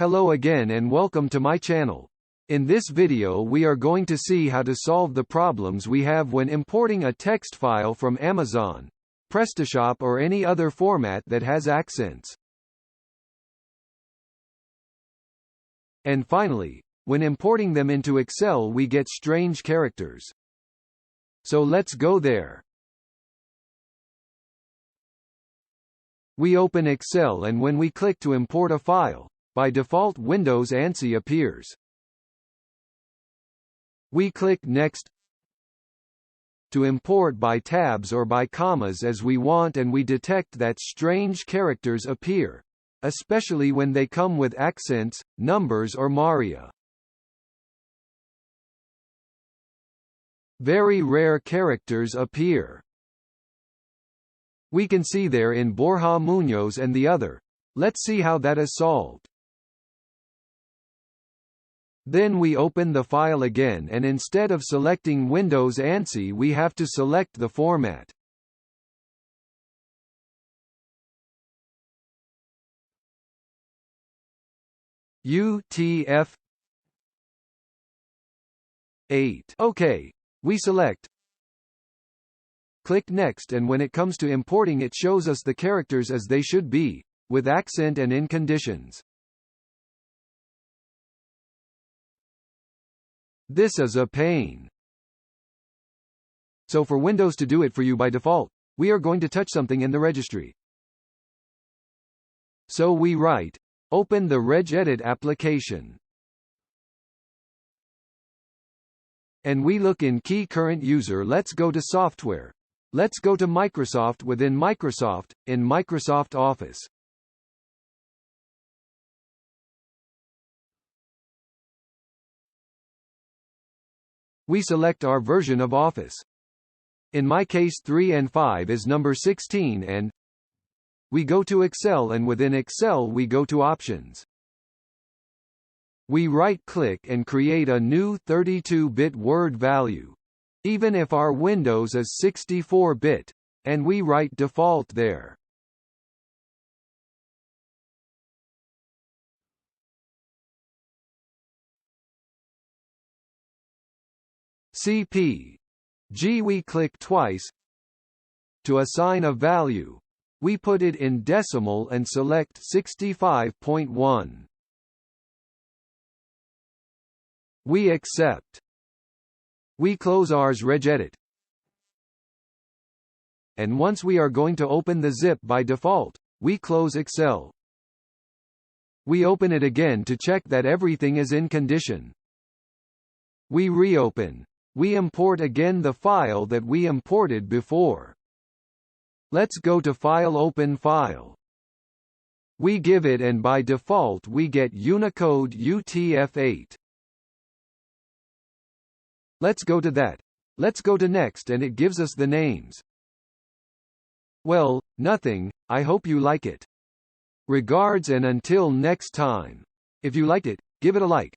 Hello again and welcome to my channel. In this video we are going to see how to solve the problems we have when importing a text file from Amazon, PrestaShop or any other format that has accents. And finally, when importing them into Excel we get strange characters. So let's go there. We open Excel and when we click to import a file, by default Windows ANSI appears. We click Next to import by tabs or by commas as we want, and we detect that strange characters appear, especially when they come with accents, numbers or Maria. Very rare characters appear. We can see there in Borja Munoz and the other. Let's see how that is solved. Then we open the file again and instead of selecting Windows ANSI we have to select the format. UTF-8. OK. We select. Click Next and when it comes to importing it shows us the characters as they should be, with accent and in conditions. This is a pain. So for Windows to do it for you by default, we are going to touch something in the registry. So we write, open the regedit application. And we look in key current user. Let's go to software. Let's go to Microsoft. Within Microsoft, in Microsoft Office. We select our version of Office. In my case 3 and 5 is number 16 and we go to Excel and within Excel we go to Options. We right-click and create a new 32-bit word value, even if our Windows is 64-bit, and we write default there. CPG. We click twice. To assign a value, we put it in decimal and select 65.1. We accept. We close ours regedit. And once we are going to open the zip by default, we close Excel. We open it again to check that everything is in condition. We reopen. We import again the file that we imported before. Let's go to File, Open File. We give it and by default we get Unicode UTF-8. Let's go to that. Let's go to Next and it gives us the names. Well, nothing. I hope you like it. Regards and until next time. If you liked it, give it a like,